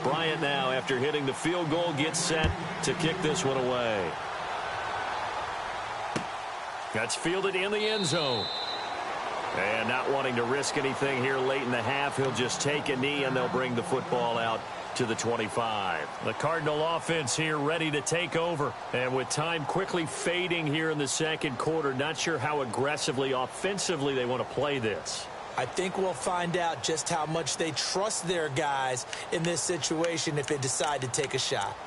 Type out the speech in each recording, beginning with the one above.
Bryant now, after hitting the field goal, gets set to kick this one away. That's fielded in the end zone. And not wanting to risk anything here late in the half, he'll just take a knee, and they'll bring the football out to the 25. The Cardinal offense here ready to take over. And with time quickly fading here in the second quarter, not sure how aggressively, offensively they want to play this. I think we'll find out just how much they trust their guys in this situation if they decide to take a shot.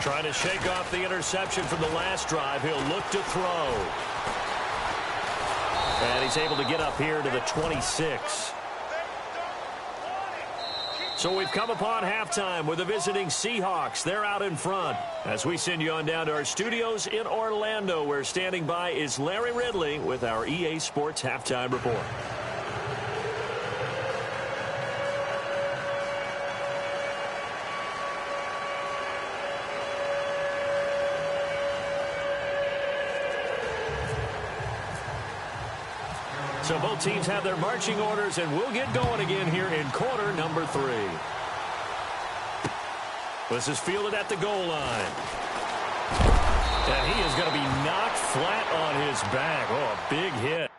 Trying to shake off the interception from the last drive. He'll look to throw. And he's able to get up here to the 26. So we've come upon halftime with the visiting Seahawks. They're out in front. As we send you on down to our studios in Orlando, where standing by is Larry Ridley with our EA Sports Halftime Report. So both teams have their marching orders, and we'll get going again here in quarter number 3. This is fielded at the goal line. And he is going to be knocked flat on his back. Oh, a big hit.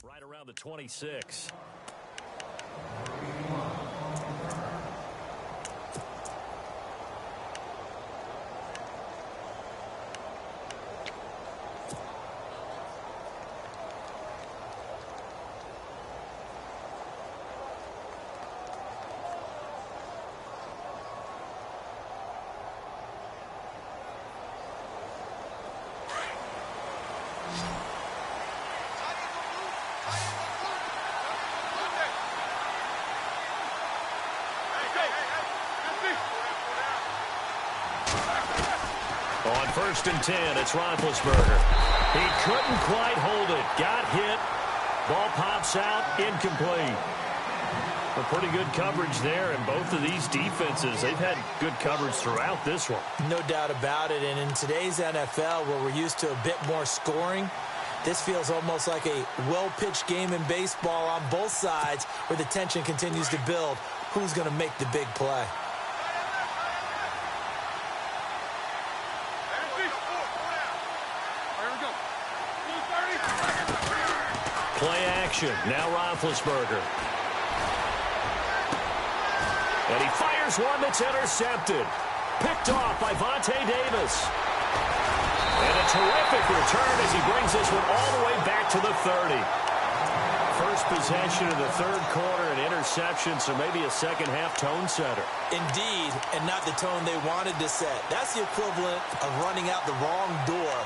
Right around the 26. On 1st and 10, it's Roethlisberger. He couldn't quite hold it. Got hit. Ball pops out. Incomplete. A pretty good coverage there, and both of these defenses, they've had good coverage throughout this one. No doubt about it, and in today's NFL, where we're used to a bit more scoring, this feels almost like a well-pitched game in baseball on both sides, where the tension continues to build. Who's going to make the big play? Play action. Now Roethlisberger. And he fires one that's intercepted. Picked off by Vontae Davis. And a terrific return as he brings this one all the way back to the 30. First possession of the third quarter, an interception, so maybe a second-half tone setter. Indeed, and not the tone they wanted to set. That's the equivalent of running out the wrong door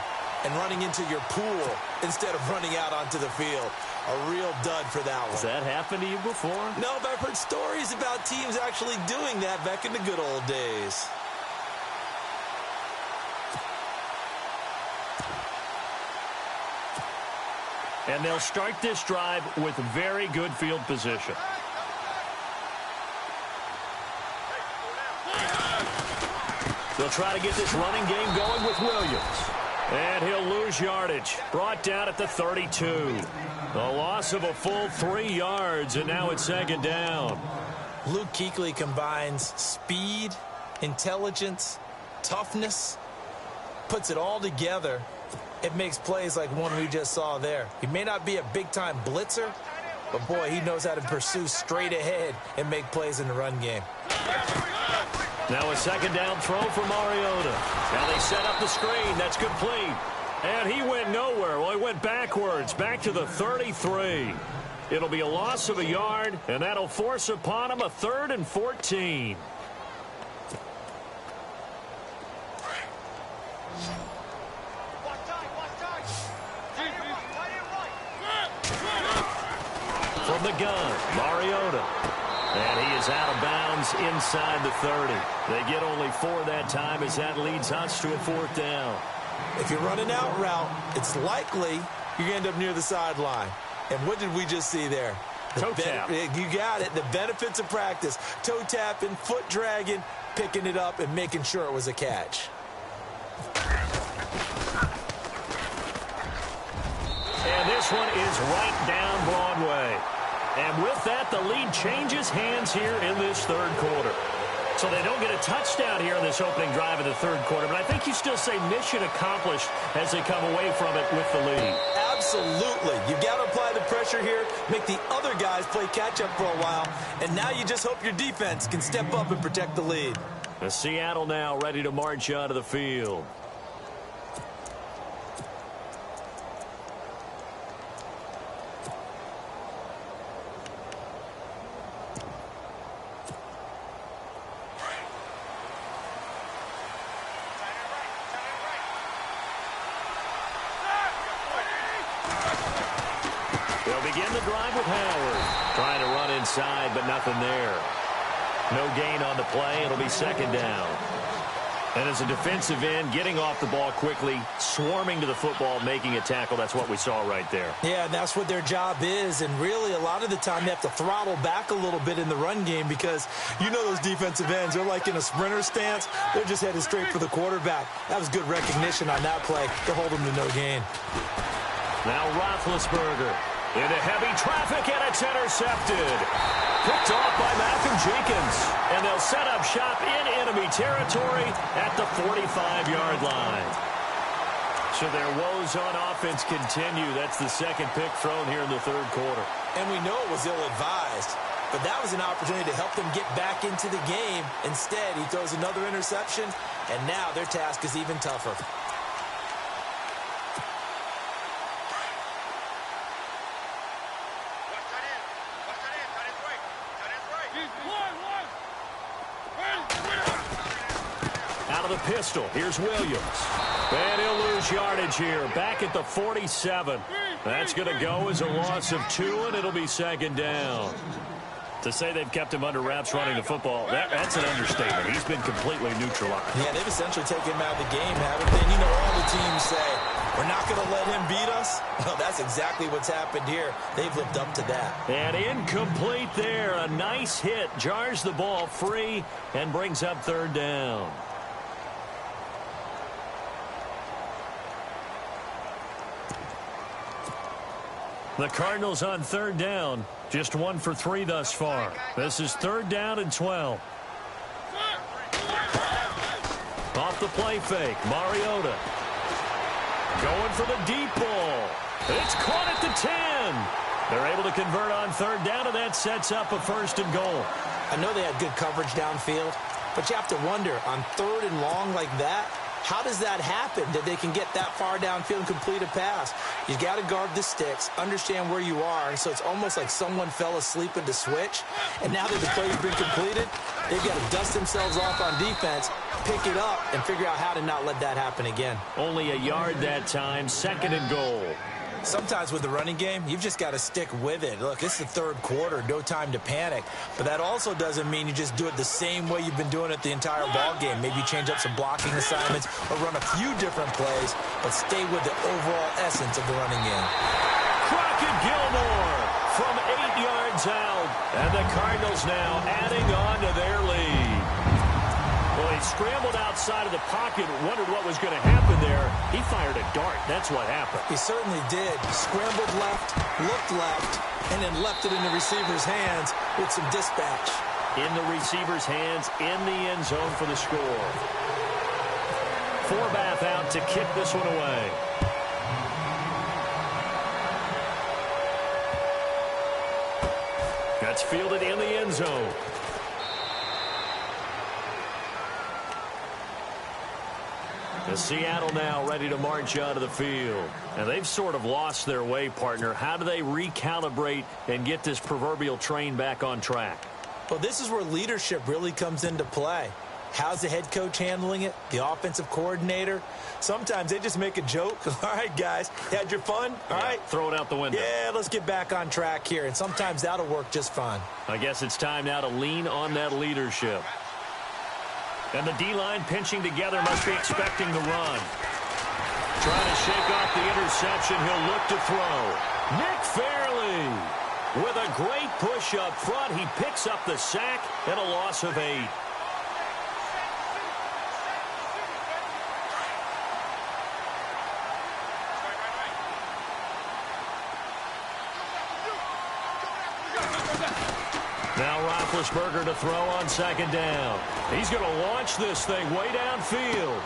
and running into your pool instead of running out onto the field. A real dud for that one. Has that happened to you before? No, but I've heard stories about teams actually doing that back in the good old days. And they'll start this drive with very good field position. They'll try to get this running game going with Williams. And he'll lose yardage. Brought down at the 32. The loss of a full 3 yards, and now it's second down. Luke Kuechly combines speed, intelligence, toughness, puts it all together. It makes plays like one we just saw there. He may not be a big-time blitzer, but, boy, he knows how to pursue straight ahead and make plays in the run game. Now a second down throw for Mariota. Now they set up the screen. That's complete. And he went nowhere. Well, he went backwards, back to the 33. It'll be a loss of a yard, and that'll force upon him a 3rd and 14. From the gun, Mariota. And he is out of bounds inside the 30. They get only 4 that time as that leads us to a 4th down. If you're running out route, it's likely you're going to end up near the sideline. And what did we just see there? Toe tap. You got it. The benefits of practice. Toe tapping, foot dragging, picking it up, and making sure it was a catch. And this one is right down Broadway. And with that, the lead changes hands here in this 3rd quarter. So they don't get a touchdown here in this opening drive of the 3rd quarter, but I think you still say mission accomplished as they come away from it with the lead. Absolutely. You've got to apply the pressure here, make the other guys play catch-up for a while, and now you just hope your defense can step up and protect the lead. The Seattle now ready to march onto the field. They'll begin the drive with Howard. Trying to run inside, but nothing there. No gain on the play. It'll be 2nd down. And as a defensive end, getting off the ball quickly, swarming to the football, making a tackle, that's what we saw right there. Yeah, and that's what their job is. And really, a lot of the time, they have to throttle back a little bit in the run game because you know those defensive ends, they're like in a sprinter stance. They're just headed straight for the quarterback. That was good recognition on that play to hold them to no gain. Now Roethlisberger into heavy traffic, and it's intercepted. Picked off by Malcolm Jenkins. And they'll set up shop in enemy territory at the 45-yard line. So their woes on offense continue. That's the 2nd pick thrown here in the 3rd quarter. And we know it was ill-advised, but that was an opportunity to help them get back into the game. Instead, he throws another interception, and now their task is even tougher. Out of the pistol, here's Williams. And he'll lose yardage here, back at the 47. That's going to go as a loss of 2, and it'll be 2nd down. To say they've kept him under wraps running the football, that's an understatement. He's been completely neutralized. Yeah, they've essentially taken him out of the game, haven't they? And you know, all the teams say, we're not going to let him beat us. Well, that's exactly what's happened here. They've lived up to that. And incomplete there. A nice hit. Jars the ball free and brings up 3rd down. The Cardinals on 3rd down. Just 1 for 3 thus far. This is 3rd down and 12. Off the play fake. Mariota. Going for the deep ball. It's caught at the 10. They're able to convert on 3rd down, and that sets up a 1st and goal. I know they had good coverage downfield, but you have to wonder, on 3rd and long like that, how does that happen that they can get that far downfield and complete a pass? You got to guard the sticks, understand where you are, and so it's almost like someone fell asleep at the switch, and now that the play's been completed, they've got to dust themselves off on defense, pick it up, and figure out how to not let that happen again. Only a yard that time, 2nd and goal. Sometimes with the running game, you've just got to stick with it. Look, it's the 3rd quarter, no time to panic. But that also doesn't mean you just do it the same way you've been doing it the entire ball game. Maybe change up some blocking assignments or run a few different plays, but stay with the overall essence of the running game. Crockett Gilmore from 8 yards out. And the Cardinals now adding on to their lead. Well, he scrambled outside of the pocket, wondered what was going to happen there. He fired a dart. That's what happened. He certainly did. Scrambled left, looked left, and then left it in the receiver's hands with some dispatch. In the receiver's hands, in the end zone for the score. Forbath out to kick this one away. That's fielded in the end zone. As Seattle now ready to march onto the field. And they've sort of lost their way, partner. How do they recalibrate and get this proverbial train back on track? Well, this is where leadership really comes into play. How's the head coach handling it? The offensive coordinator? Sometimes they just make a joke. All right, guys, had your fun? All right. Throw it out the window. Yeah, let's get back on track here. And sometimes that'll work just fine. I guess it's time now to lean on that leadership. And the D-line pinching together must be expecting the run. Trying to shake off the interception. He'll look to throw. Nick Fairley with a great push up front. He picks up the sack and a loss of 8. Now Roethlisberger to throw on second down. He's going to launch this thing way downfield.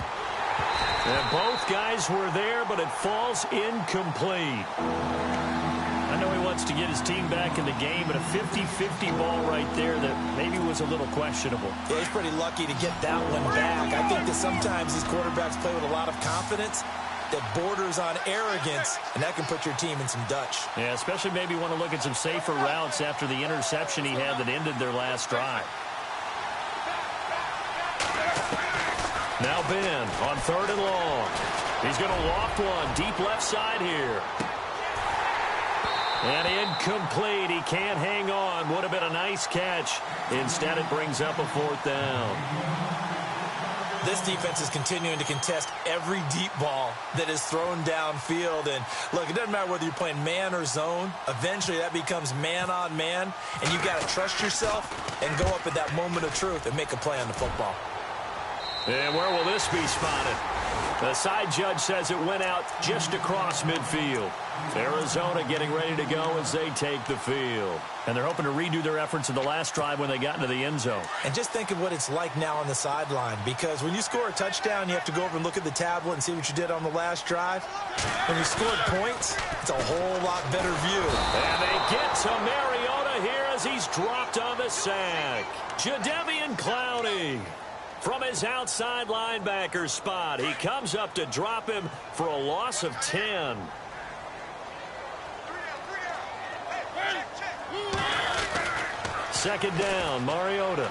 And both guys were there, but it falls incomplete. I know he wants to get his team back in the game, but a 50-50 ball right there that maybe was a little questionable. Yeah, he's pretty lucky to get that one back. I think that sometimes these quarterbacks play with a lot of confidence that borders on arrogance, and that can put your team in some Dutch. Yeah, especially maybe want to look at some safer routes after the interception he had that ended their last drive. Now Ben on 3rd and long. He's going to loft one deep left side here. And incomplete. He can't hang on. Would have been a nice catch. Instead, it brings up a 4th down. This defense is continuing to contest every deep ball that is thrown downfield. And, look, it doesn't matter whether you're playing man or zone. Eventually, that becomes man-on-man, and you've got to trust yourself and go up at that moment of truth and make a play on the football. And where will this be spotted? The side judge says it went out just across midfield. Arizona getting ready to go as they take the field. And they're hoping to redo their efforts in the last drive when they got into the end zone. And just think of what it's like now on the sideline, because when you score a touchdown, you have to go over and look at the tablet and see what you did on the last drive. When you scored points, it's a whole lot better view. And they get to Mariota here as he's dropped on the sack. Jadeveon Clowney from his outside linebacker spot. He comes up to drop him for a loss of 10. Second down, Mariota.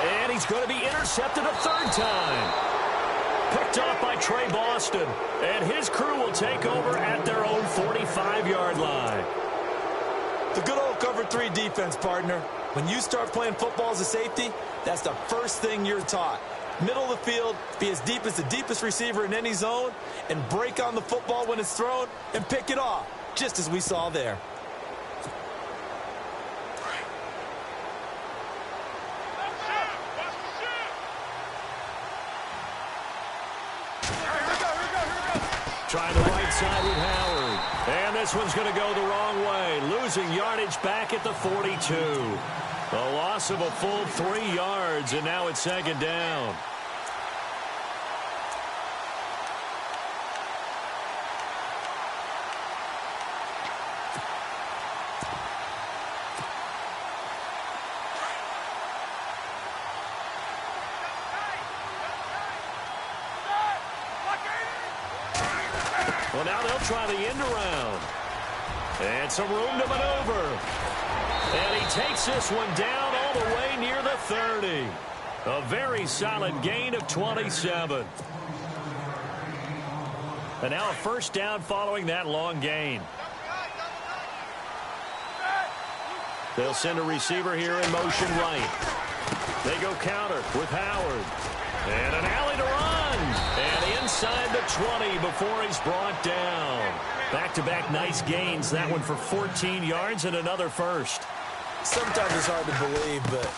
And he's going to be intercepted a 3rd time. Picked off by Trey Boston. And his crew will take over at their own 45-yard line. The good old cover 3 defense, partner. When you start playing football as a safety, that's the first thing you're taught. Middle of the field, be as deep as the deepest receiver in any zone, and break on the football when it's thrown and pick it off, just as we saw there. Trying the right side with Howard. And this one's going to go the wrong way. Losing yardage back at the 42. A loss of a full 3 yards, and now it's second down. Well, now they'll try the end around. And some room to maneuver. And he takes this one down all the way near the 30. A very solid gain of 27. And now a first down following that long gain. They'll send a receiver here in motion right. They go counter with Howard. And an alley to run. And inside the 20 before he's brought down. Back-to-back nice gains. That one for 14 yards and another first. Sometimes it's hard to believe, but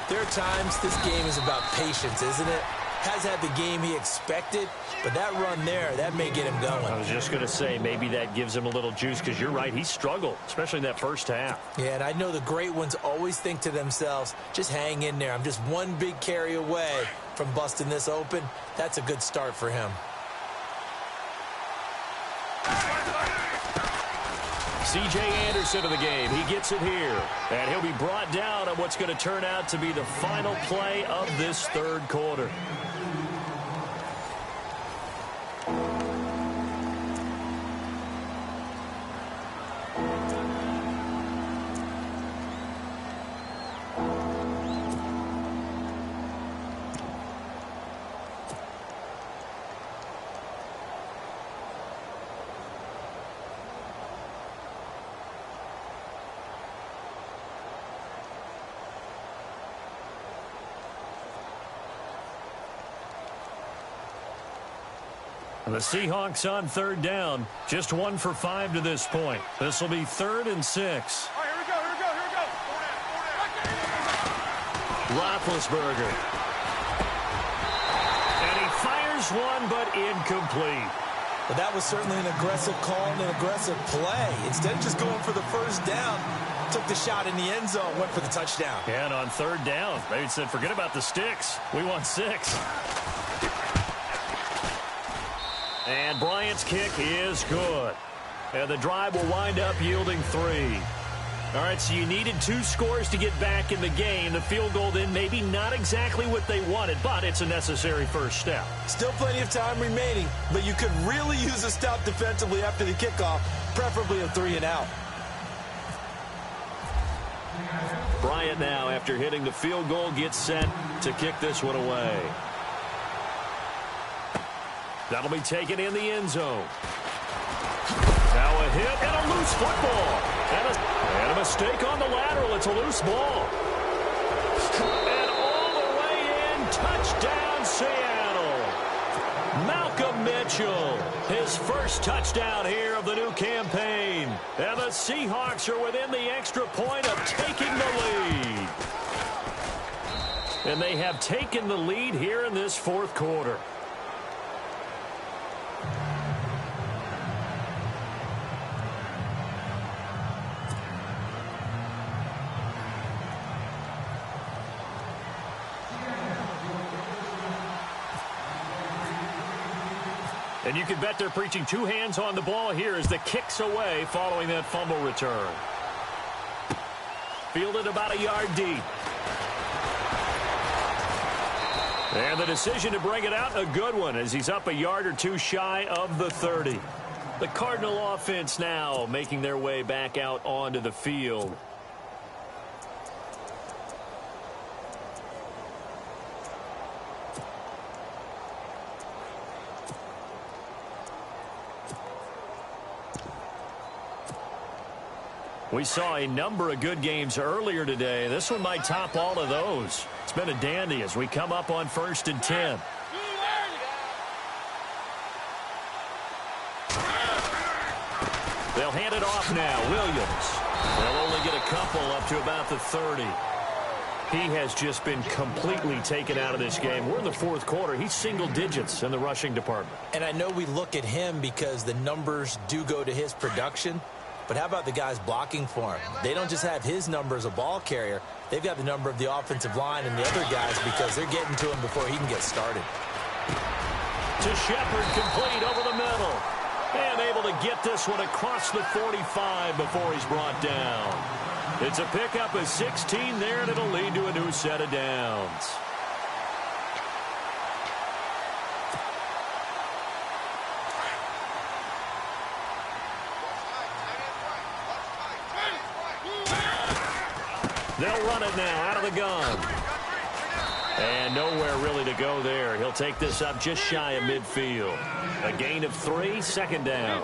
there are times this game is about patience, isn't it? Has had the game he expected, but that run there, that may get him going. I was just going to say, maybe that gives him a little juice, because you're right, he struggled, especially in that first half. Yeah, and I know the great ones always think to themselves, just hang in there. I'm just one big carry away from busting this open. That's a good start for him. C.J. Anderson of the game. He gets it here. And he'll be brought down on what's going to turn out to be the final play of this third quarter. The Seahawks on third down. Just 1 for 5 to this point. This will be 3rd and 6. All right, here we go. Roethlisberger. And he fires one, but incomplete. But that was certainly an aggressive call and an aggressive play. Instead of just going for the first down, took the shot in the end zone, went for the touchdown. And on third down, they said, forget about the sticks. We want 6. And Bryant's kick is good. And the drive will wind up yielding 3. All right, so you needed 2 scores to get back in the game. The field goal then maybe not exactly what they wanted, but it's a necessary first step. Still plenty of time remaining, but you could really use a stop defensively after the kickoff, preferably a 3 and out. Bryant now, after hitting the field goal, gets set to kick this one away. That'll be taken in the end zone. Now a hit and a loose football. And a mistake on the lateral. It's a loose ball. And all the way in, touchdown Seattle. Malcolm Mitchell, his first touchdown here of the new campaign. And the Seahawks are within the extra point of taking the lead. And they have taken the lead here in this 4th quarter. And you can bet they're preaching 2 hands on the ball here as the kick's away following that fumble return. Fielded about a yard deep. And the decision to bring it out, a good one, as he's up a yard or 2 shy of the 30. The Cardinal offense now making their way back out onto the field. We saw a number of good games earlier today. This one might top all of those. It's been a dandy as we come up on 1st and 10. They'll hand it off now. Williams. They'll only get a couple up to about the 30. He has just been completely taken out of this game. We're in the 4th quarter. He's single digits in the rushing department. And I know we look at him because the numbers do go to his production. But how about the guys blocking for him? They don't just have his number as a ball carrier. They've got the number of the offensive line and the other guys because they're getting to him before he can get started. To Shepard, complete over the middle. And able to get this one across the 45 before he's brought down. It's a pickup of 16 there, and it'll lead to a new set of downs. They'll run it now out of the gun. And nowhere really to go there. He'll take this up just shy of midfield. A gain of 3, 2nd down.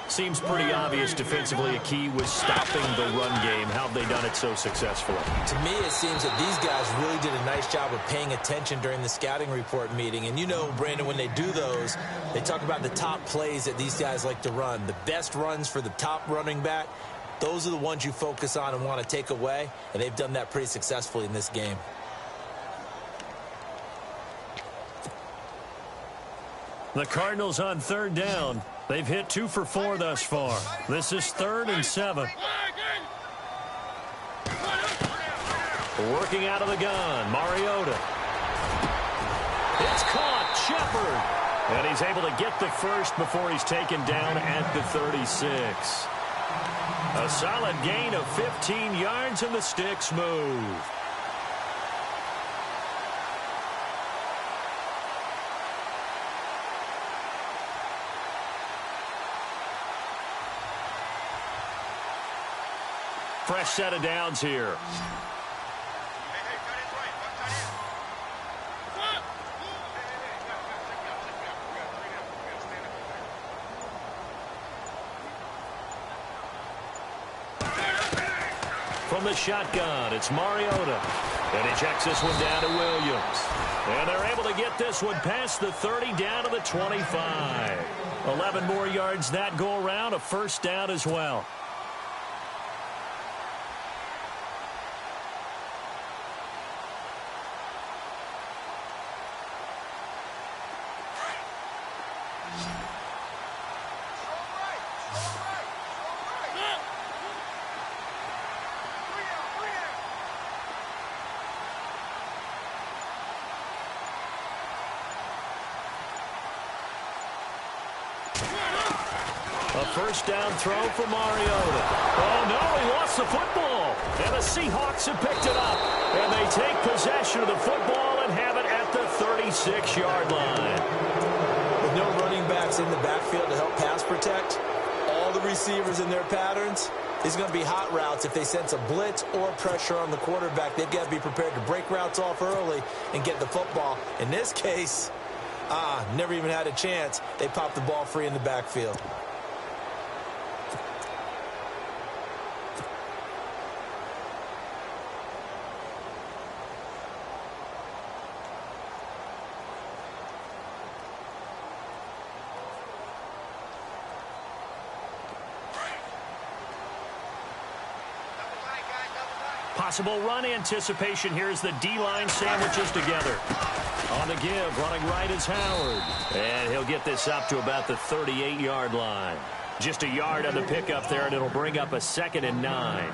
Seems pretty obvious defensively a key was stopping the run game. How have they done it so successfully? To me, it seems that these guys really did a nice job of paying attention during the scouting report meeting. And you know, Brandon, when they do those, they talk about the top plays that these guys like to run. The best runs for the top running back. Those are the ones you focus on and want to take away, and they've done that pretty successfully in this game. The Cardinals on 3rd down. They've hit 2 for 4 thus far. This is 3rd and 7. Working out of the gun, Mariota. It's caught, Shepard. And he's able to get the first before he's taken down at the 36. A solid gain of 15 yards, and the sticks move. Fresh set of downs here. From from the shotgun. It's Mariota. And he checks this one down to Williams. And they're able to get this one past the 30 down to the 25. 11 more yards that go around, a first down as well. A first down throw for Mariota. Oh, no, he lost the football. And the Seahawks have picked it up. And they take possession of the football and have it at the 36-yard line. With no running backs in the backfield to help pass protect, all the receivers in their patterns, these are going to be hot routes. If they sense a blitz or pressure on the quarterback, they've got to be prepared to break routes off early and get the football. In this case, never even had a chance. They popped the ball free in the backfield. Possible run anticipation here as the D-line sandwiches together. On the give, running right is Howard. And he'll get this up to about the 38-yard line. Just a yard on the pickup there, and it'll bring up a 2nd and 9.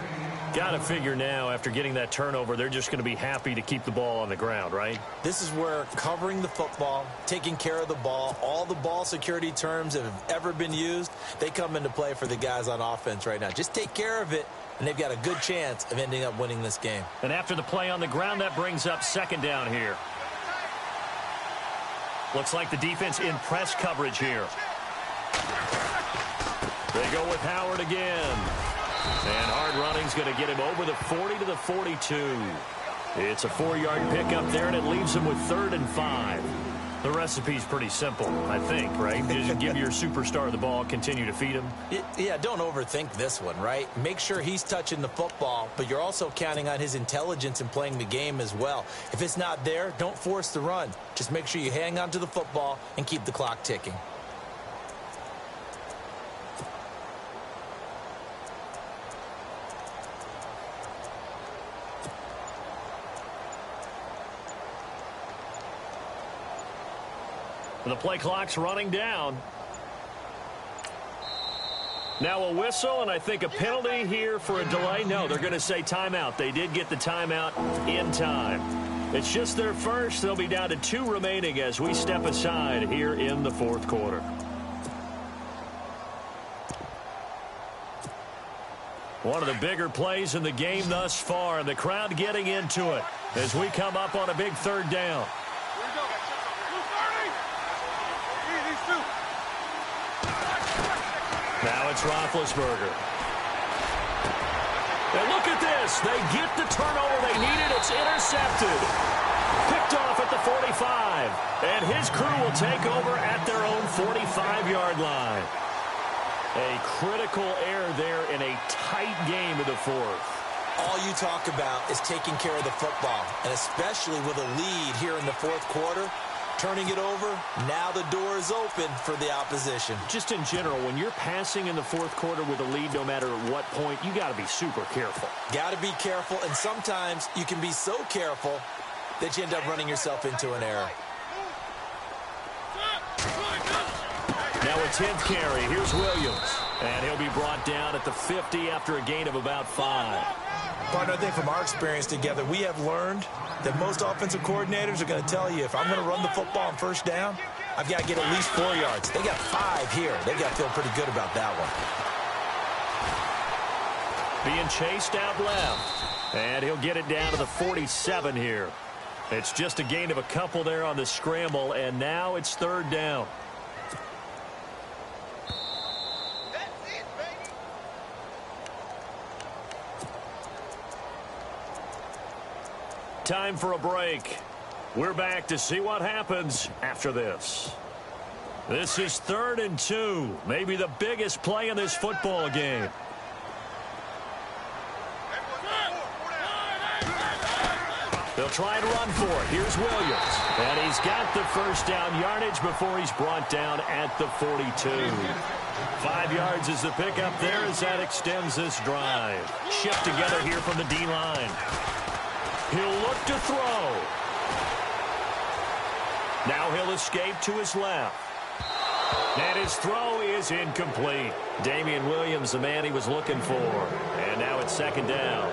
Got to figure now, after getting that turnover, they're just going to be happy to keep the ball on the ground, right? This is where covering the football, taking care of the ball, all the ball security terms that have ever been used, they come into play for the guys on offense right now. Just take care of it, and they've got a good chance of ending up winning this game. And after the play on the ground, that brings up 2nd down here. Looks like the defense in press coverage here. They go with Howard again. And hard running's going to get him over the 40 to the 42. It's a 4-yard pickup there, and it leaves him with 3rd and 5. The recipe's pretty simple, I think, right? Just give your superstar the ball, continue to feed him. Yeah, don't overthink this one, right? Make sure he's touching the football, but you're also counting on his intelligence in playing the game as well. If it's not there, don't force the run. Just make sure you hang on to the football and keep the clock ticking. The play clock's running down. Now a whistle, and I think a penalty here for a delay. No, they're going to say timeout. They did get the timeout in time. It's just their first. They'll be down to 2 remaining as we step aside here in the 4th quarter. One of the bigger plays in the game thus far, and the crowd getting into it as we come up on a big 3rd down. Now it's Roethlisberger. And look at this. They get the turnover they needed. It's intercepted. Picked off at the 45. And his crew will take over at their own 45-yard line. A critical error there in a tight game of the 4th. All you talk about is taking care of the football, and especially with a lead here in the 4th quarter. Turning it over, now the door is open for the opposition. Just in general, when you're passing in the 4th quarter with a lead, no matter at what point, you got to be super careful. Got to be careful, and sometimes you can be so careful that you end up running yourself into an error. Now a 10th carry. Here's Williams. And he'll be brought down at the 50 after a gain of about 5. Partner, I think from our experience together, we have learned that most offensive coordinators are going to tell you, if I'm going to run the football on 1st down, I've got to get at least 4 yards. They got 5 here. They got to feel pretty good about that one. Being chased out left. And he'll get it down to the 47 here. It's just a gain of a couple there on the scramble, and now it's 3rd down. Time for a break. We're back to see what happens after this. This is 3rd and 2. Maybe the biggest play in this football game. They'll try and run for it. Here's Williams. And he's got the first down yardage before he's brought down at the 42. 5 yards is the pickup there as that extends this drive. Shift together here from the D-line. He'll look to throw. Now he'll escape to his left. And his throw is incomplete. Damian Williams, the man he was looking for. And now it's second down.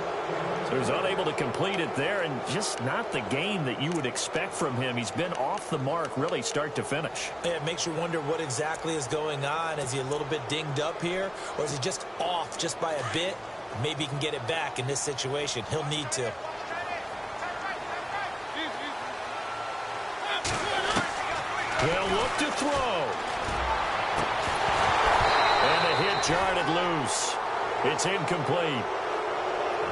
So he's unable to complete it there, and just not the game that you would expect from him. He's been off the mark, really, start to finish. Yeah, it makes you wonder what exactly is going on. Is he a little bit dinged up here, or is he just off just by a bit? Maybe he can get it back in this situation. He'll need to. They'll look to throw. And the hit jarred it loose. It's incomplete.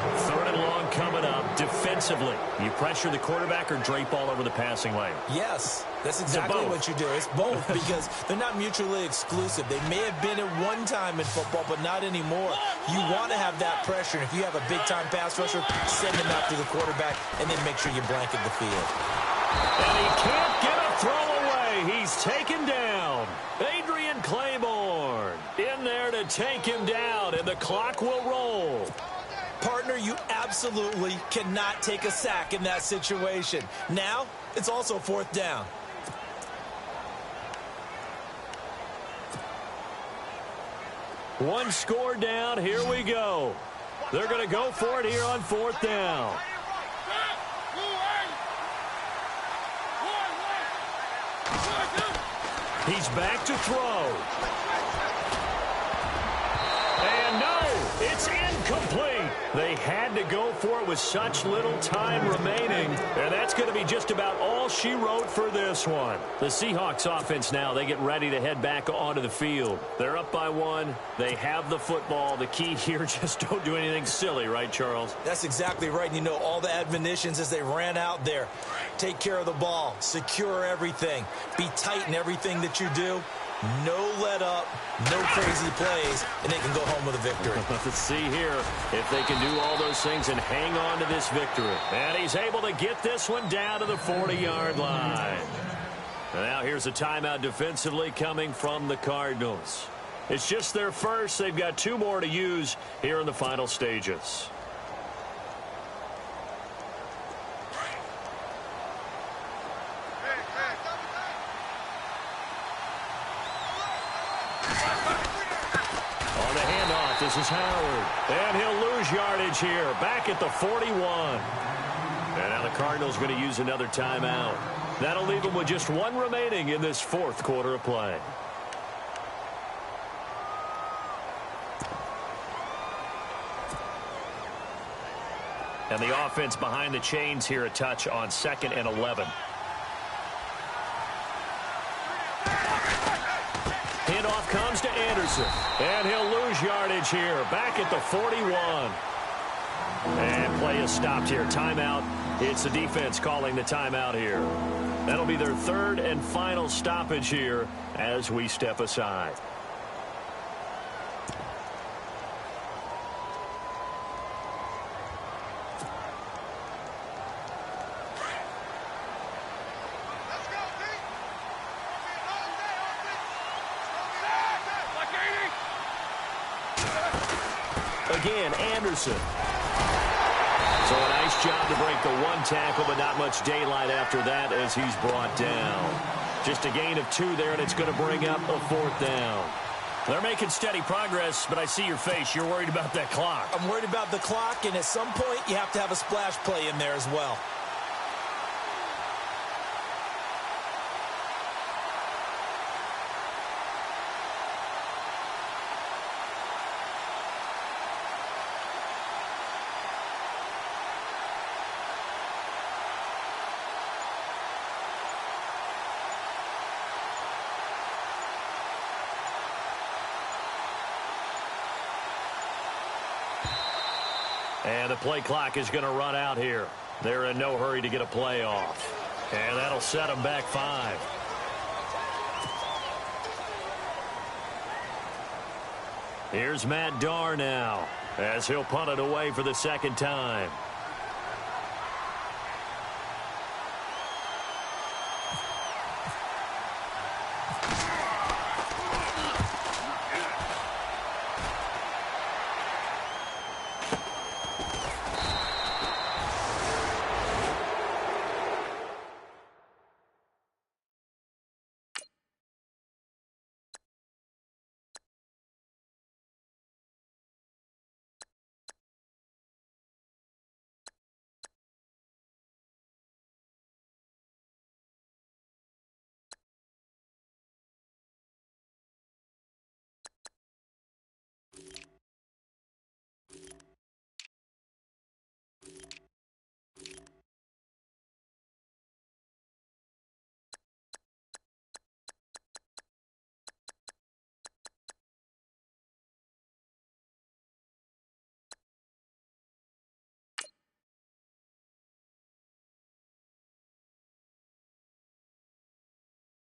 Third and long coming up. Defensively, you pressure the quarterback or drape all over the passing lane? Yes, that's exactly what you do. It's both because they're not mutually exclusive. They may have been at one time in football, but not anymore. You want to have that pressure. And if you have a big-time pass rusher, send him after the quarterback, and then make sure you blanket the field. And he can't get a throw away. He's taken down. Adrian Claiborne in there to take him down, and the clock will roll. Partner, you absolutely cannot take a sack in that situation. Now, it's also fourth down. One score down. Here we go. They're going to go for it here on fourth down. He's back to throw. And no, it's incomplete. They had to go for it with such little time remaining. And that's going to be just about all she wrote for this one. The Seahawks offense now, they get ready to head back onto the field. They're up by 1. They have the football. The key here, just don't do anything silly, right, Charles? That's exactly right. And you know, all the admonitions as they ran out there. Take care of the ball. Secure everything. Be tight in everything that you do. No let up, no crazy plays, and they can go home with a victory. Let's see here if they can do all those things and hang on to this victory. And he's able to get this one down to the 40-yard line. And now here's a timeout defensively coming from the Cardinals. It's just their first. They've got 2 more to use here in the final stages. This is Howard, and he'll lose yardage here, back at the 41. And now the Cardinals going to use another timeout. That'll leave them with just 1 remaining in this 4th quarter of play. And the offense behind the chains here a touch on 2nd and 11. Handoff comes to Anderson, and he'll lose yardage here, back at the 41. And play is stopped here. Timeout. It's the defense calling the timeout here. That'll be their 3rd and final stoppage here as we step aside. Again, Anderson. So a nice job to break the 1 tackle, but not much daylight after that as he's brought down. Just a gain of 2 there, and it's going to bring up a 4th down. They're making steady progress, but I see your face. You're worried about that clock. I'm worried about the clock, and at some point, you have to have a splash play in there as well. And the play clock is going to run out here. They're in no hurry to get a play off. And that'll set them back 5. Here's Matt Darr now as he'll punt it away for the 2nd time.